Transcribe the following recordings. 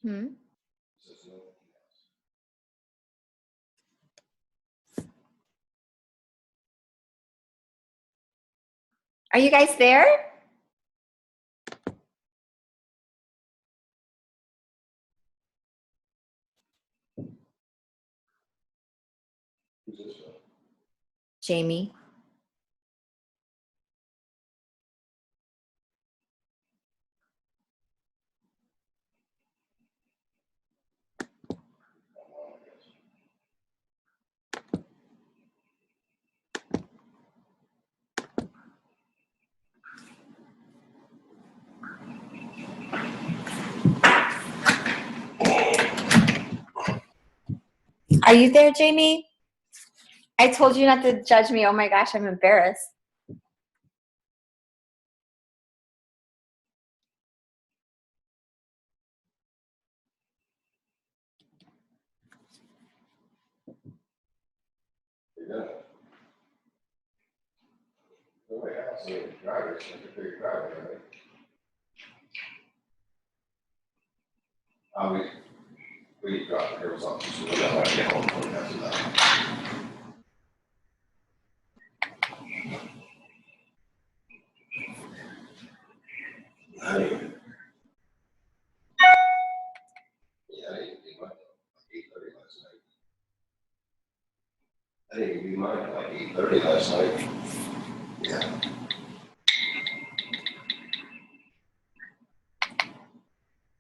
Hmm. Are you guys there? Jamie. Are you there, Jamie? I told you not to judge me. Oh my gosh, I'm embarrassed. We got here was something, so we got to get home after that. I didn't do mine like 8:30 last night. I didn't do mine at like 8:30 last night. Yeah.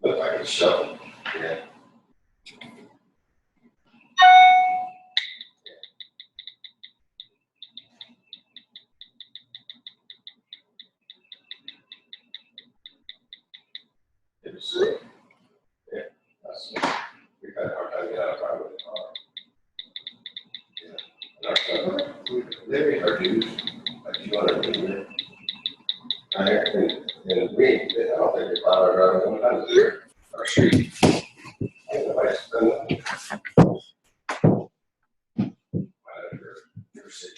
Looked like a shovel. Yeah. It was slick. Yeah. That's it. We had a hard time getting out of driveway with the car. Yeah. And our son, they made our dues, like $200 a year. And we, I don't think we plowed our driveway one time this year. Our street. And nobody spent it. Never see.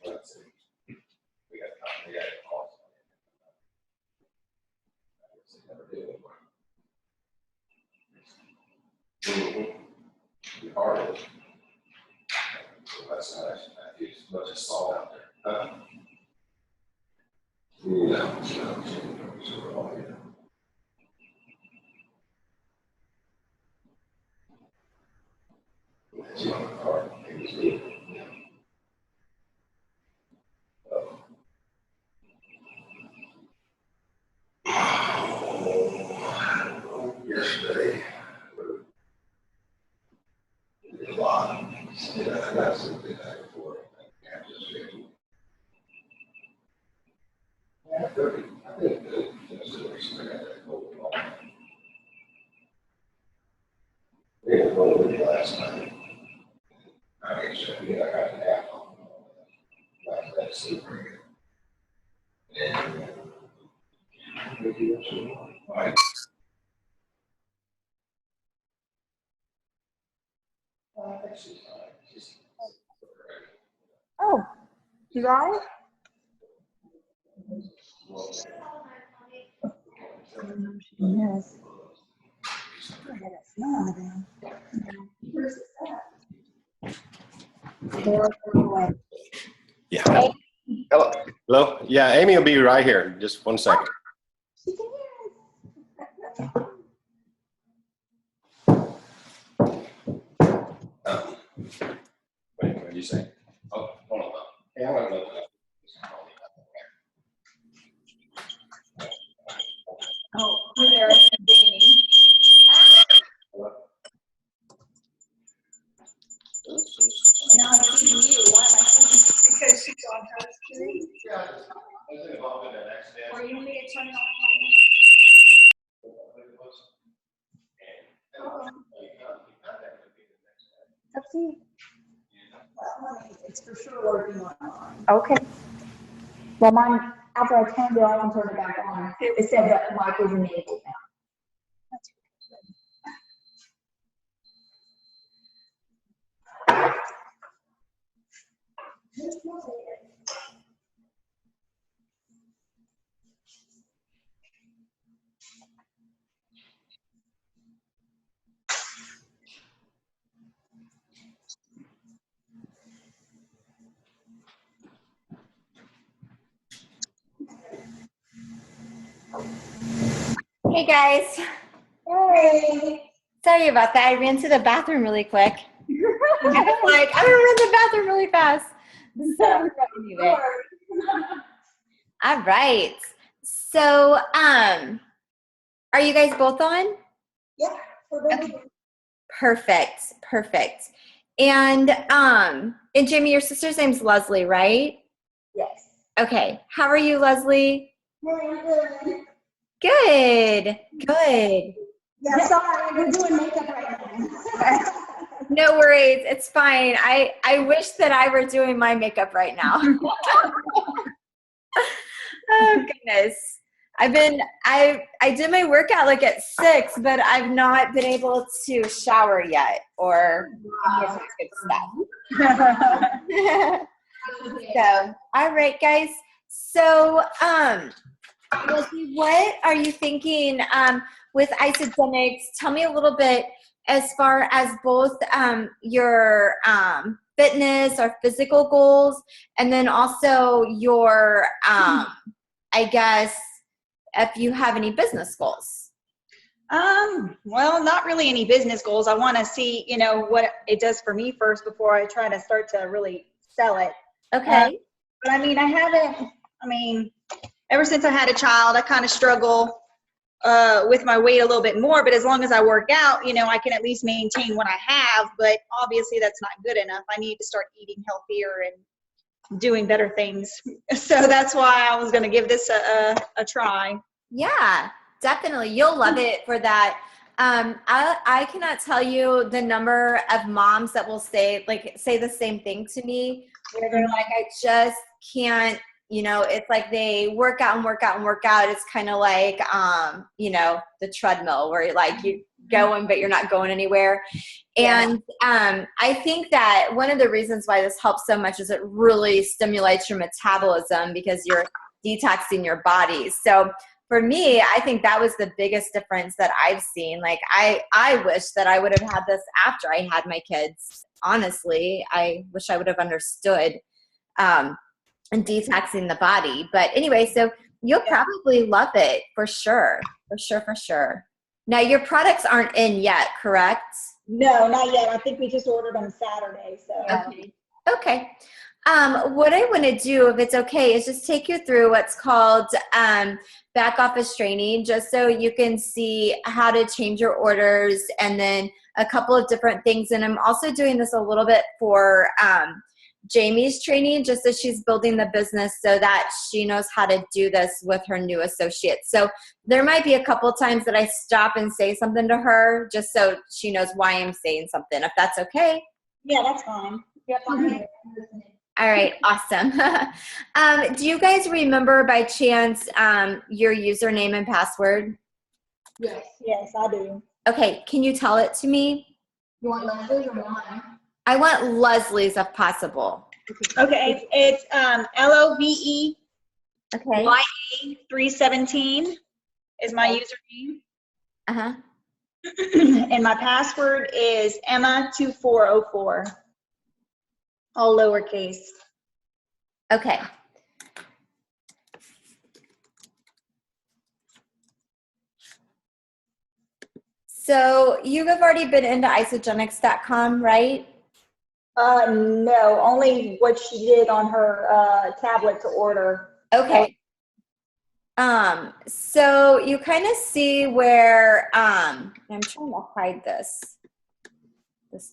Let's see. We got calls. Never did anymore. The hard is. Last night I used a bunch of salt out there. No, so all here. It's on the car. It was me. Yesterday, a lot. I got something back before. I just figured. Yeah, 30. I think good. That's the reason I got that cold ball. We had a roll with you last night. I guess I got a nap on. Like that sleep ring. And I actually, just. Oh, you got it? Yes. Yeah. Hello. Hello. Yeah, Amy will be right here. Just 1 second. Wait, what did you say? Oh, hold on. Hey, I'm gonna look it up. Oh, there's Jamie. Now I'm seeing you. Why am I thinking? Because she's on her screen. Yeah, I was involved in an accident. Or you want me to turn it off? It's up to you. It's for sure working on mine. Okay. Well, mine, after I turned it off and turned it back on, it said that mic was enabled now. Hey guys, Hey. sorry about that. I ran to the bathroom really quick. I was like, I'm gonna run to the bathroom really fast. So anyway, all right. So, are you guys both on? Yeah. Okay. Perfect. And Jamie, your sister's name's Leslie, right? Yes. Okay. How are you, Leslie? Very good. Good. Yeah, sorry, we're doing makeup right now. No worries. It's fine. I wish that I were doing my makeup right now. Oh goodness. I did my workout like at 6, but I've not been able to shower yet or any of that good stuff. So, all right, guys. So, Leslie, what are you thinking with Isagenix? Tell me a little bit as far as both your fitness or physical goals, and then also your, I guess, if you have any business goals. Well, not really any business goals. I want to see, what it does for me first before I try to start to really sell it. Okay. But ever since I had a child, I kind of struggle with my weight a little bit more, but as long as I work out, I can at least maintain what I have, but obviously that's not good enough. I need to start eating healthier and doing better things. So that's why I was going to give this a try. Yeah, definitely. You'll love it for that. I cannot tell you the number of moms that will say the same thing to me, where they're like, I just can't, it's like they work out. It's kind of like, the treadmill where you're going, but you're not going anywhere. And I think that one of the reasons why this helps so much is it really stimulates your metabolism because you're detoxing your body. So for me, I think that was the biggest difference that I've seen. Like, I wish that I would have had this after I had my kids. Honestly, I wish I would have understood and detoxing the body. But anyway, so you'll probably love it for sure. For sure. Now, your products aren't in yet, correct? No, not yet. I think we just ordered on Saturday. So Okay. What I want to do, if it's okay, is just take you through what's called back office training, just so you can see how to change your orders and then a couple of different things. And I'm also doing this a little bit for Jamie's training, just as she's building the business so that she knows how to do this with her new associates. So there might be a couple times that I stop and say something to her just so she knows why I'm saying something, if that's okay. yeah, that's fine. Yep, I'm here. All right, awesome. Do you guys remember by chance your username and password? Yes. Yes, I do. Okay, can you tell it to me? You want Leslie's or mine? I want Leslie's if possible. Okay, it's LOVE Okay. YA317 is my username, Uh-huh. and my password is Emma2404, all lowercase. Okay. So you have already been into Isagenix.com, right? No, only what she did on her tablet to order. Okay. So you kind of see where, I'm trying to hide this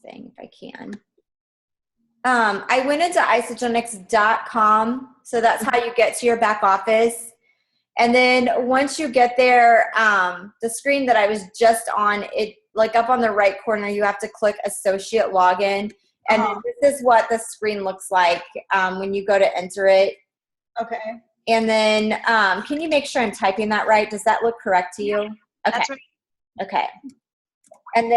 thing if I can. I went into Isagenix.com, so that's how you get to your back office. And then once you get there, the screen that I was just on, it like up on the right corner, you have to click associate login. And then this is what the screen looks like when you go to enter it. Okay. And then can you make sure I'm typing that right? Does that look correct to you? Okay. That's right. Okay. And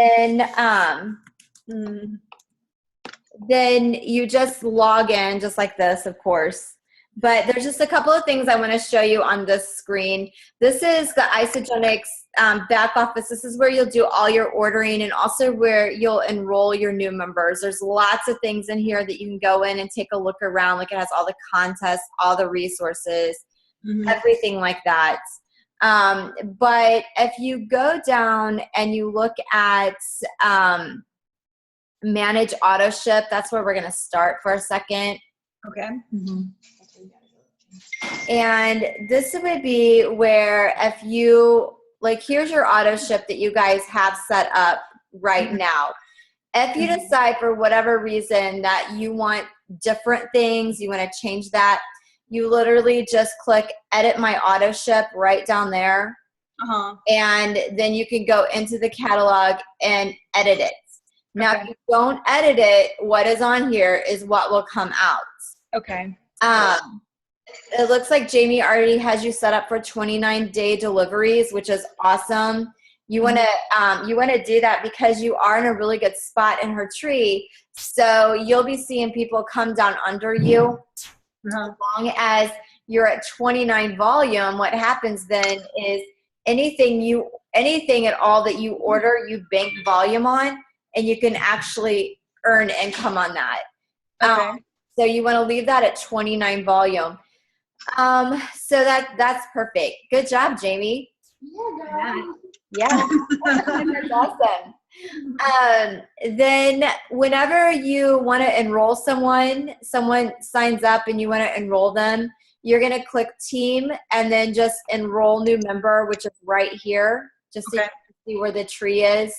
then you just log in just like this, of course. But there's just a couple of things I want to show you on this screen. This is the Isagenix back office. This is where you'll do all your ordering and also where you'll enroll your new members. There's lots of things in here that you can go in and take a look around. Like it has all the contests, all the resources, everything like that. But if you go down and you look at manage auto ship, that's where we're going to start for a second. Okay. And this would be where if you, like, here's your auto ship that you guys have set up right now. If you decide for whatever reason that you want different things, you want to change that, you literally just click edit my auto ship right down there. And then you can go into the catalog and edit it. Now, if you don't edit it, what is on here is what will come out. Okay. It looks like Jamie already has you set up for 29-day deliveries, which is awesome. You want to do that because you are in a really good spot in her tree. So you'll be seeing people come down under you. As long as you're at 29 volume, what happens then is anything at all that you order, you bank volume on, and you can actually earn income on that. Okay. So you want to leave that at 29 volume. So that's perfect. Good job, Jamie. Yeah. That's awesome. Then whenever you want to enroll someone signs up and you want to enroll them, you're going to click team and then just enroll new member, which is right here, just so you can see where the tree is.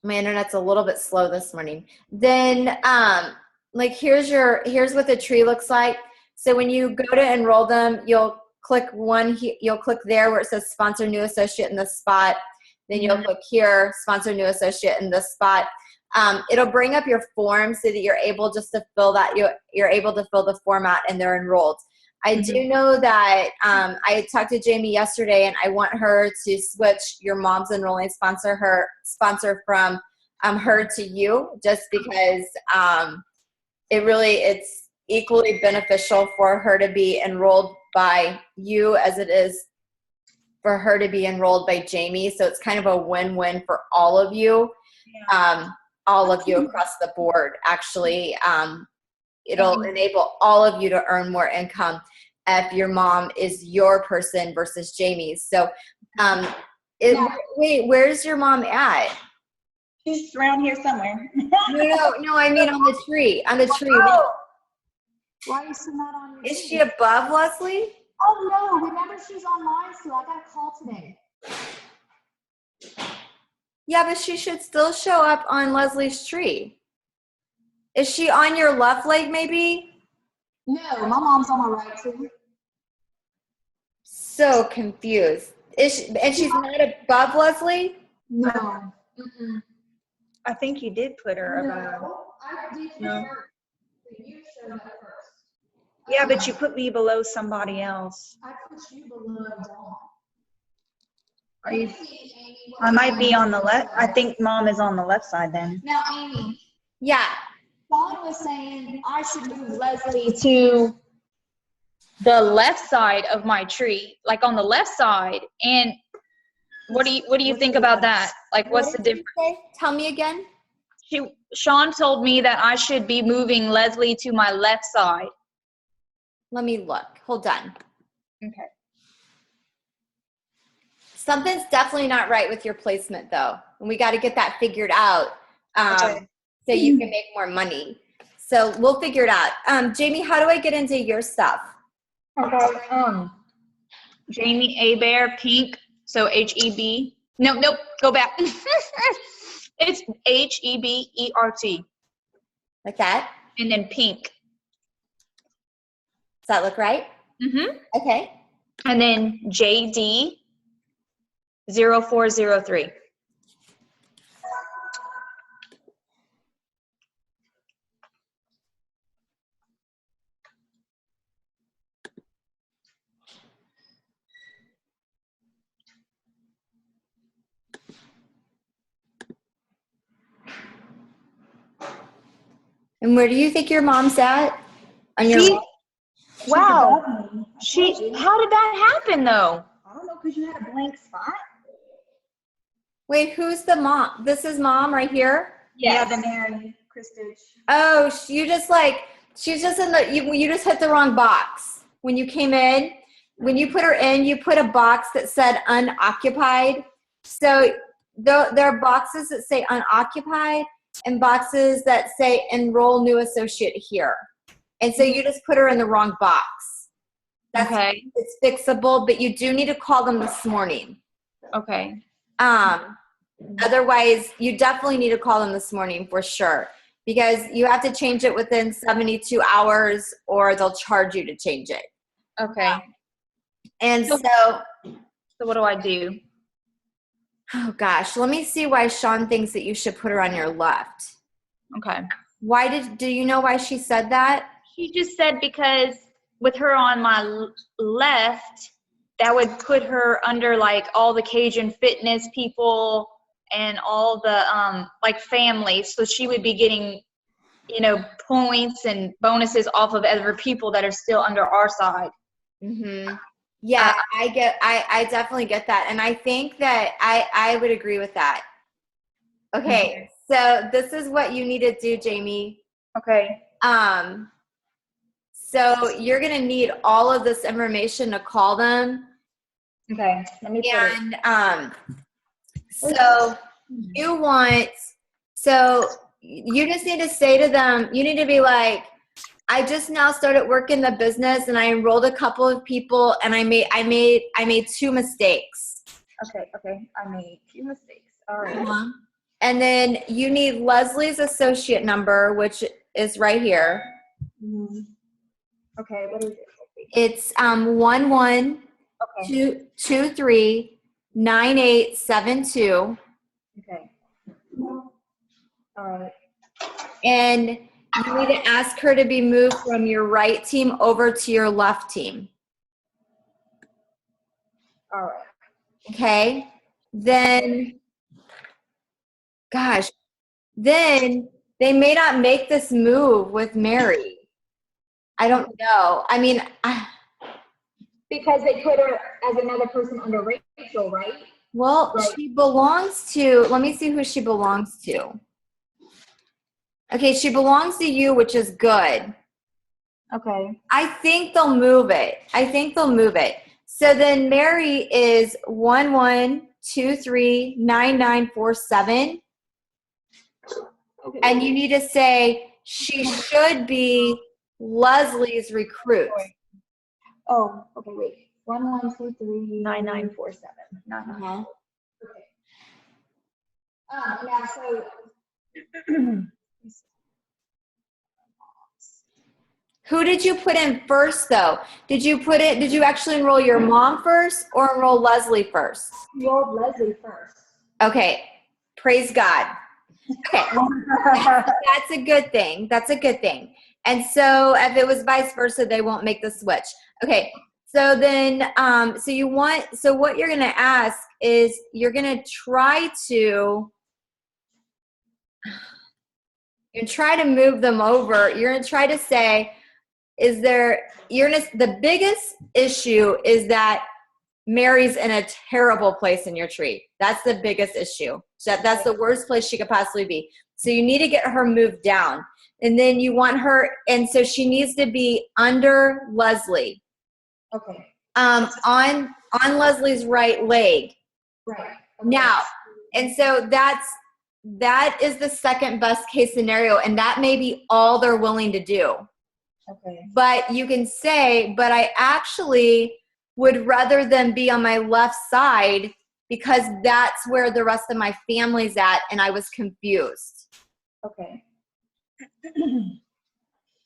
My internet's a little bit slow this morning. Then, like here's what the tree looks like. So when you go to enroll them, you'll click you'll click there where it says sponsor new associate in this spot. Then you'll click here, sponsor new associate in this spot. It'll bring up your form so that you're able just to fill that. You're able to fill the form out and they're enrolled. I do know that I talked to Jamie yesterday and I want her to switch your mom's enrolling sponsor from her to you, just because it's equally beneficial for her to be enrolled by you as it is for her to be enrolled by Jamie. So it's kind of a win-win for all of you, across the board. Actually, it'll enable all of you to earn more income if your mom is your person versus Jamie's. So, wait, where's your mom at? She's around here somewhere. No, I mean on the tree. On the tree. Oh. Why are you still not on your Is tree? she above Leslie? Oh no, remember she's on mine still. I got a call today. Yeah, but she should still show up on Leslie's tree. Is she on your left leg maybe? No, my mom's on my right too. So confused. And she's not above Leslie? No. Mm-mm. I think you did put her above. No, I did No. first. You showed up first. Yeah, but you put me below somebody else. I put you below Dawn. Are you? I might be on the left. I think mom is on the left side then. Now, Amy, Yeah. Dawn was saying I should move Leslie to the left side of my tree, like on the left side. And what do you think about that? Like, what's the difference? Tell me again. Sean told me that I should be moving Leslie to my left side. Let me look. Hold on. Okay. Something's definitely not right with your placement, though. And we got to get that figured out so you can make more money. So we'll figure it out. Jamie, how do I get into your stuff? Okay. Jamie Hebert, pink. So H-E-B. Nope. Go back. It's H-E-B-E-R-T. Like that? And then pink. Does that look right? Mm-hmm. Okay. And then JD 0403. And where do you think your mom's at? On your See? wall? Wow. How did that happen though? I don't know, because you had a blank spot. Wait, who's the mom? This is mom right here? Yeah, the Mary Christich. Oh, she's just in the, you just hit the wrong box. When you came in, when you put her in, you put a box that said unoccupied. So there are boxes that say unoccupied and boxes that say enroll new associate here. And so you just put her in the wrong box. That's Okay. It's fixable, but you do need to call them this morning. Okay. Otherwise, you definitely need to call them this morning for sure, because you have to change it within 72 hours or they'll charge you to change it. Okay. And So- so, So what do I do? oh gosh, let me see why Sean thinks that you should put her on your left. Okay. Do you know why she said that? She just said because with her on my left, that would put her under like all the Cajun fitness people and all the like families. So she would be getting, you know, points and bonuses off of other people that are still under our side. Mm-hmm. Yeah, I definitely get that. And I think that I would agree with that. Okay, so this is what you need to do, Jamie. Okay. So you're going to need all of this information to call them. Okay. Let me put it. And so you just need to say to them, you need to be like, I just now started working the business and I enrolled a couple of people and I made 2 mistakes. Okay. I made 2 mistakes. All right. And then you need Leslie's associate number, which is right here. Okay. What is it? It's 11239872. Okay. All right. And you need to ask her to be moved from your right team over to your left team. All right. Okay? Then they may not make this move with Mary. I don't know. I mean, Because they put her as another person under Rachel, right? well, Right. she belongs to, let me see who she belongs to. Okay, she belongs to you, which is good. Okay. I think they'll move it. So then Mary is 11239947. Okay. And you need to say she should be Leslie's recruit. Oh, okay, wait. 11239947. Uh-huh. Okay. Now, so. Who did you put in first though? Did you actually enroll your mom first or enroll Leslie first? Enrolled Leslie first. Okay. Praise God. Okay. That's a good thing. And so if it was vice versa, they won't make the switch. Okay. So then, so what you're going to ask is you're going to try to move them over. You're going to try to say, the biggest issue is that Mary's in a terrible place in your tree. That's the biggest issue. That's the worst place she could possibly be. So you need to get her moved down. And then you want her, and so she needs to be under Leslie. Okay. On Leslie's right leg. Right. Okay. Now, and so that is the second best case scenario, and that may be all they're willing to do. Okay. But you can say, but I actually would rather them be on my left side because that's where the rest of my family's at, and I was confused. Okay.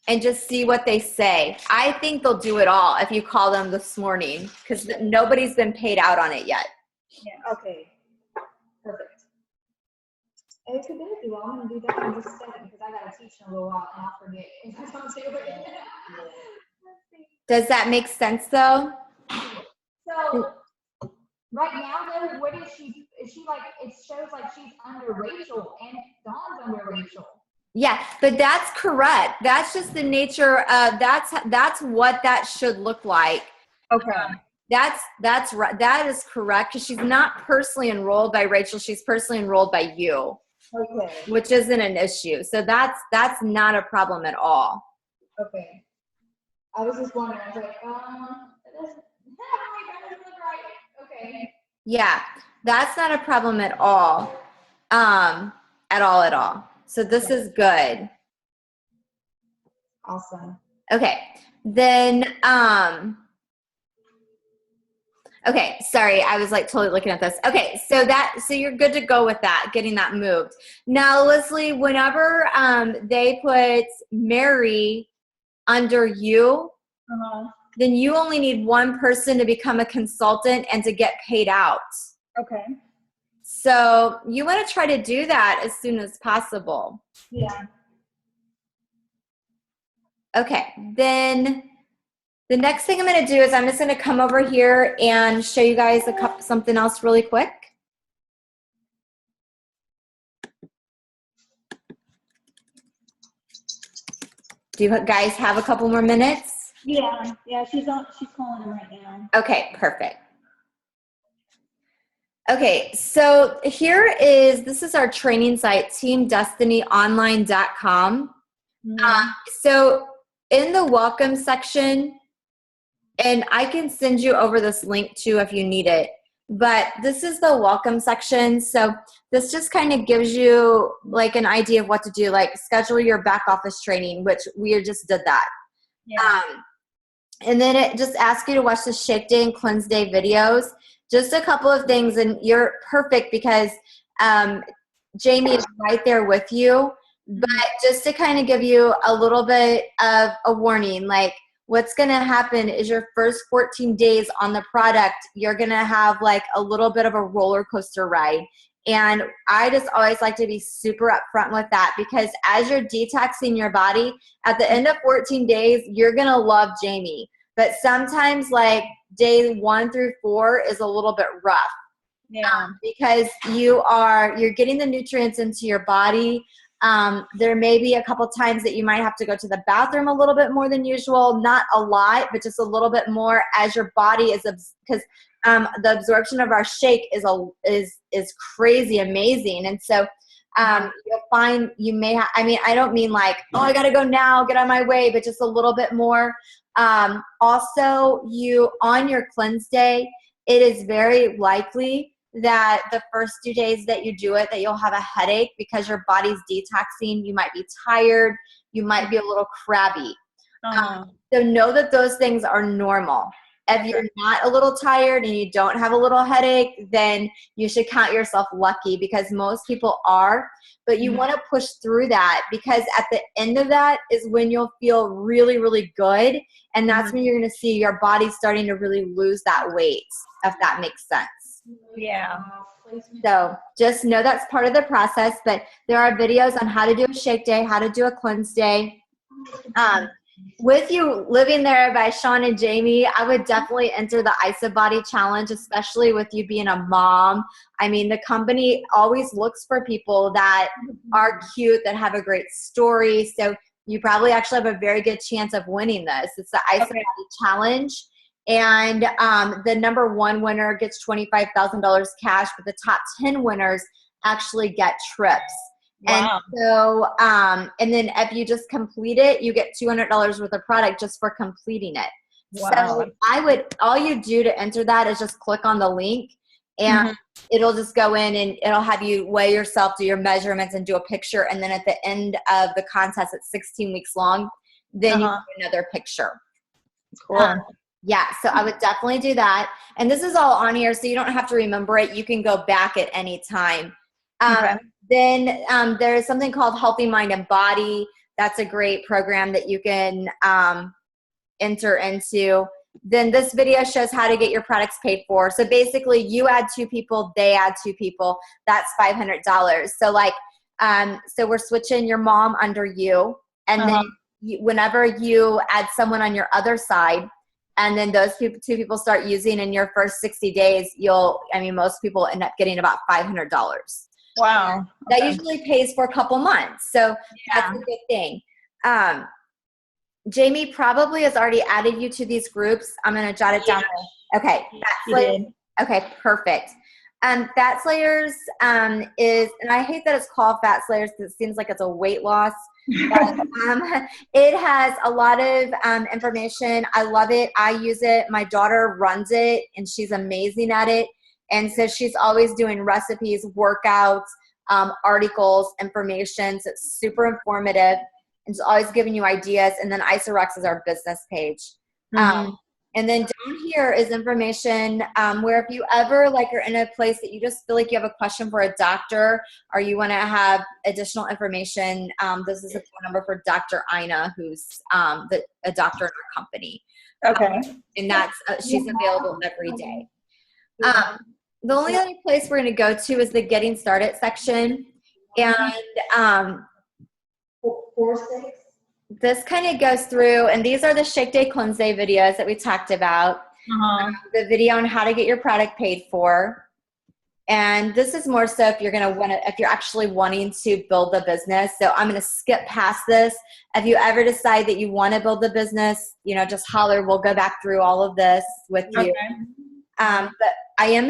And just see what they say. I think they'll do it all if you call them this morning because nobody's been paid out on it yet. Yeah. Okay. Perfect. Okay, well, I'm gonna do that in just a second because I gotta teach in a little while and I'll forget. If I don't do it. Does that make sense though? So right now, though, what is she? Is she like? It shows like she's under Rachel and Dawn's under Rachel. Yeah, but that's correct. That's just the nature of that's what that should look like. Okay. That's right. That is correct because she's not personally enrolled by Rachel. She's personally enrolled by you, Okay. which isn't an issue. So that's not a problem at all. Okay. I was just wondering. I was like, Yeah, that's not a problem at all. At all. So this is good. Awesome. Okay. Then, okay, sorry, I was like totally looking at this. Okay, so you're good to go with that, getting that moved. Now, Leslie, whenever they put Mary under you, then you only need one person to become a consultant and to get paid out. Okay. So you want to try to do that as soon as possible. Yeah. Okay, then the next thing I'm going to do is I'm just going to come over here and show you guys something else really quick. Do you guys have a couple more minutes? Yeah. She's calling him right now. Okay, perfect. Okay, so this is our training site, teamdestinyonline.com. So in the welcome section, and I can send you over this link too if you need it, but this is the welcome section. So this just kind of gives you like an idea of what to do, like schedule your back office training, which we just did that. Yeah. And then it just asks you to watch the Shake Day and Cleanse Day videos. Just a couple of things, and you're perfect because Jamie is right there with you. But just to kind of give you a little bit of a warning, like what's going to happen is your first 14 days on the product, you're going to have like a little bit of a roller coaster ride. And I just always like to be super upfront with that, because as you're detoxing your body, at the end of 14 days, you're going to love Jamie. But sometimes like day 1 through 4 is a little bit rough. Yeah. Because you're getting the nutrients into your body. There may be a couple times that you might have to go to the bathroom a little bit more than usual, not a lot, but just a little bit more as your body is, because the absorption of our shake is crazy amazing. And so you'll find you may have, I don't mean like, oh, I got to go now, get on my way, but just a little bit more. Also, on your cleanse day, it is very likely that the first 2 days that you do it, that you'll have a headache because your body's detoxing. You might be tired. You might be a little crabby. So know that those things are normal. If you're not a little tired and you don't have a little headache, then you should count yourself lucky, because most people are. But you want to push through that, because at the end of that is when you'll feel really, really good. And that's when you're going to see your body starting to really lose that weight, if that makes sense. Yeah. So just know that's part of the process, but there are videos on how to do a shake day, how to do a cleanse day. With you living there by Sean and Jamie, I would definitely enter the IsaBody challenge, especially with you being a mom. I mean, the company always looks for people that are cute, that have a great story. So you probably actually have a very good chance of winning this. It's the IsaBody challenge. And the number 1 winner gets $25,000 cash, but the top 10 winners actually get trips. Wow. And so, and then if you just complete it, you get $200 worth of product just for completing it. Wow. So all you do to enter that is just click on the link, and it'll just go in and it'll have you weigh yourself, do your measurements, and do a picture. And then at the end of the contest, it's 16 weeks long, then you do another picture. Cool. Yeah, so I would definitely do that. And this is all on here, so you don't have to remember it. You can go back at any time. Then there's something called Healthy Mind and Body. That's a great program that you can enter into. Then this video shows how to get your products paid for. So basically, you add 2 people, they add 2 people. That's $500. So like, so we're switching your mom under you, and then whenever you add someone on your other side, and then those 2 people start using in your first 60 days, most people end up getting about $500. Wow. That usually pays for a couple months. So that's a good thing. Jamie probably has already added you to these groups. I'm going to jot it down. Okay. Okay, perfect. Fat Slayers is, and I hate that it's called Fat Slayers because it seems like it's a weight loss. But, it has a lot of information. I love it. I use it. My daughter runs it, and she's amazing at it. And so she's always doing recipes, workouts, articles, information. So it's super informative. And it's always giving you ideas. And then IsoRex is our business page. And then down here is information where if you ever like are in a place that you just feel like you have a question for a doctor or you want to have additional information, this is a phone number for Dr. Ina, who's a doctor in our company. Okay. And that's she's available every day. The only other place we're going to go to is the Getting Started section. And this kind of goes through, and these are the Shake Day Cleanse Day videos that we talked about. The video on how to get your product paid for. And this is more so if you're going to want to, if you're actually wanting to build the business. So I'm going to skip past this. If you ever decide that you want to build the business, you know, just holler. We'll go back through all of this with you. But I am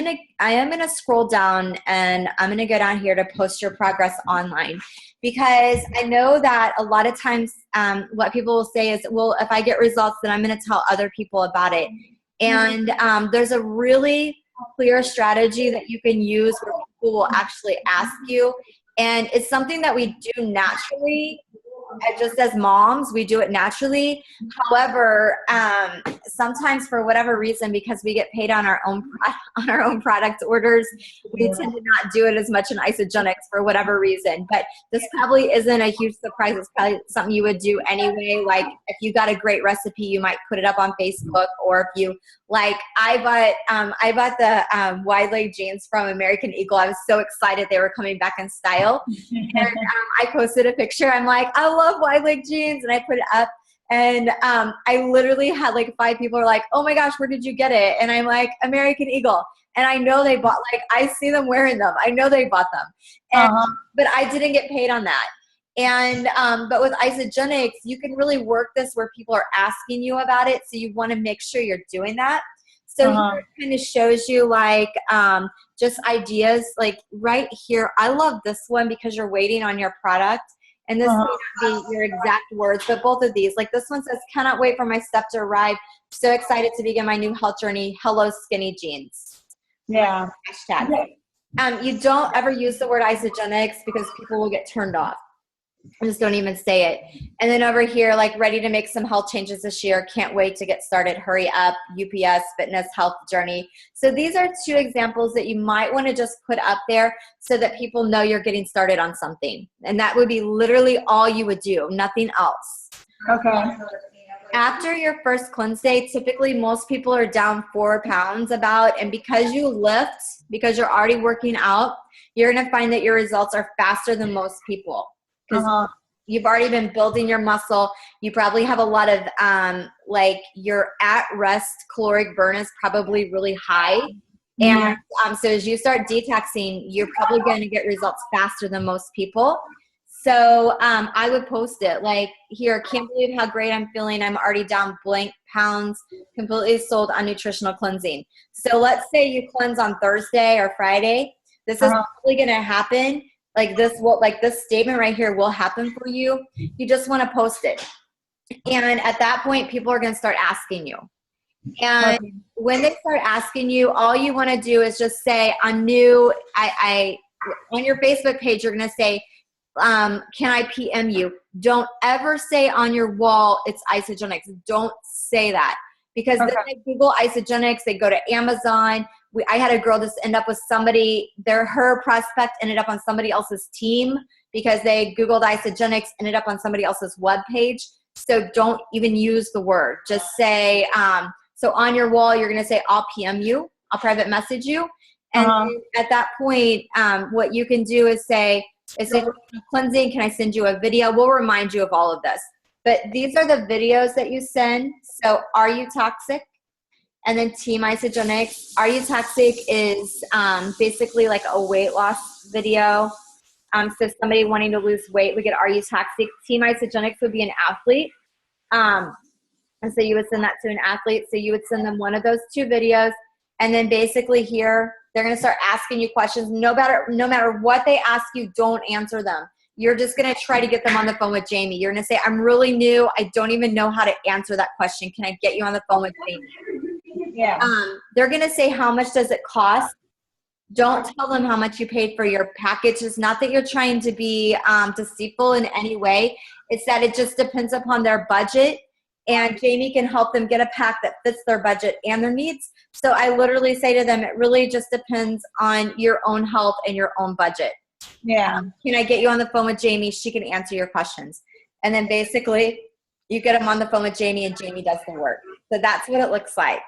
gonna scroll down, and I'm gonna go down here to post your progress online, because I know that a lot of times what people will say is, well, if I get results, then I'm gonna tell other people about it. And there's a really clear strategy that you can use where people will actually ask you, and it's something that we do naturally. Just as moms, we do it naturally. However, sometimes for whatever reason, because we get paid on our own product orders, we tend to not do it as much in Isagenix for whatever reason. But this probably isn't a huge surprise. It's probably something you would do anyway. Like if you got a great recipe, you might put it up on Facebook, or if you like, I bought the wide leg jeans from American Eagle. I was so excited they were coming back in style, and I posted a picture. I'm like, I love wide leg jeans, and I put it up. And I literally had like 5 people are like, oh my gosh, where did you get it? And I'm like, American Eagle. And I know they bought, like, I see them wearing them. I know they bought them. And, but I didn't get paid on that. And, but with Isagenix, you can really work this where people are asking you about it. So you want to make sure you're doing that. So here it kind of shows you like just ideas like right here. I love this one because you're waiting on your product. And this may not be your exact words, but both of these, like this one says, cannot wait for my stuff to arrive. So excited to begin my new health journey. Hello, skinny jeans. Yeah. Hashtag. You don't ever use the word Isagenix because people will get turned off. Just don't even say it. And then over here, like ready to make some health changes this year. Can't wait to get started. Hurry up. UPS, fitness, health journey. So these are 2 examples that you might want to just put up there so that people know you're getting started on something. And that would be literally all you would do. Nothing else. Okay. After your first cleanse day, typically most people are down 4 pounds about. And because you lift, because you're already working out, you're going to find that your results are faster than most people. Because you've already been building your muscle. You probably have a lot of, like your at-rest caloric burn is probably really high. And so as you start detoxing, you're probably going to get results faster than most people. So I would post it like, here, can't believe how great I'm feeling. I'm already down blank pounds, completely sold on nutritional cleansing. So let's say you cleanse on Thursday or Friday. This is probably going to happen. Like this statement right here will happen for you. You just want to post it. And at that point, people are going to start asking you. And when they start asking you, all you want to do is just say, I'm new. On your Facebook page, you're going to say, can I PM you? Don't ever say on your wall, it's Isagenix. Don't say that. Because then they Google Isagenix, they go to Amazon. I had a girl just end up with somebody, her prospect ended up on somebody else's team because they Googled Isagenix, ended up on somebody else's webpage. So don't even use the word. Just say, so on your wall, you're going to say, I'll PM you. I'll private message you. And at that point, what you can do is say, cleansing, can I send you a video? We'll remind you of all of this. But these are the videos that you send. So are you toxic? And then Team Isagenix. Are you toxic is basically like a weight loss video. So somebody wanting to lose weight, we get Are you toxic? Team Isagenix would be an athlete. And so you would send that to an athlete. So you would send them one of those 2 videos. And then basically here, they're going to start asking you questions. No matter what they ask you, don't answer them. you're just going to try to get them on the phone with Jamie. You're going to say, I'm really new. I don't even know how to answer that question. Can I get you on the phone with Jamie? Yeah. They're going to say, how much does it cost? Don't tell them how much you paid for your package. It's not that you're trying to be deceitful in any way. It's that it just depends upon their budget, and Jamie can help them get a pack that fits their budget and their needs. So I literally say to them, it really just depends on your own health and your own budget. Yeah. Can I get you on the phone with Jamie? She can answer your questions. And then basically you get them on the phone with Jamie and Jamie does the work. So that's what it looks like.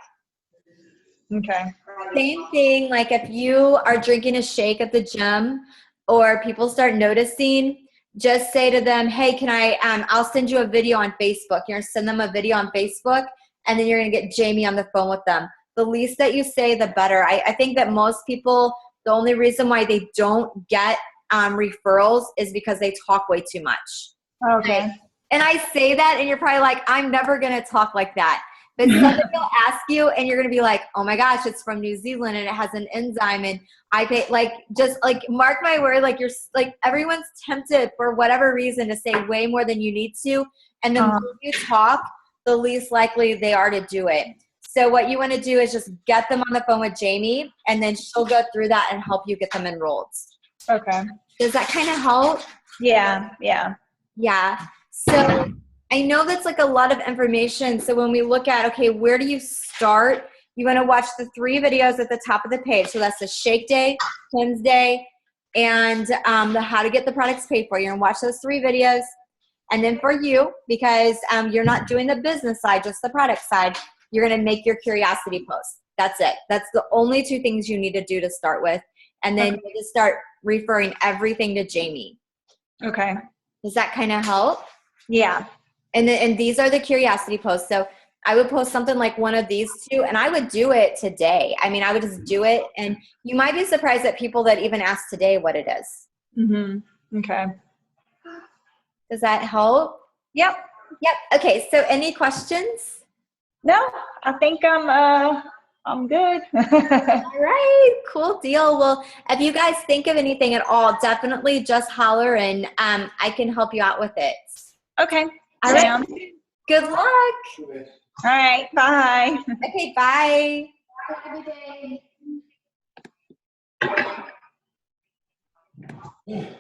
Okay. Same thing, like if you are drinking a shake at the gym or people start noticing, just say to them, hey, can I, I'll send you a video on Facebook. You're gonna send them a video on Facebook, and then you're gonna get Jamie on the phone with them. The least that you say, the better. I think that most people, the only reason why they don't get referrals is because they talk way too much. Okay. Right? And I say that, and you're probably like, I'm never gonna talk like that. But somebody will ask you, and you're gonna be like, "Oh my gosh, it's from New Zealand, and it has an enzyme." And I pay, like, just like mark my word, like you're like everyone's tempted for whatever reason to say way more than you need to, and the more you talk, the least likely they are to do it. So what you want to do is just get them on the phone with Jamie, and then she'll go through that and help you get them enrolled. Okay. Does that kind of help? Yeah. Yeah. Yeah. So I know that's like a lot of information. So when we look at, okay, where do you start? You want to watch the 3 videos at the top of the page. So that's the Shake Day, Tim's Day, and the How to Get the Products Paid For. You're going to watch those 3 videos. And then for you, because you're not doing the business side, just the product side, you're going to make your curiosity post. That's it. That's the only 2 things you need to do to start with. And then you just start referring everything to Jamie. Okay. Does that kind of help? Yeah. And these are the curiosity posts. So I would post something like one of these 2, and I would do it today. I mean, I would just do it, and you might be surprised at people that even ask today what it is. Mm-hmm. Okay. Does that help? Yep. Yep. Okay. So any questions? No, I think I'm good. All right. Cool deal. Well, if you guys think of anything at all, definitely just holler, and I can help you out with it. Okay. All right. Sounds Good luck. All right. Bye. Okay. Bye. Have a good day.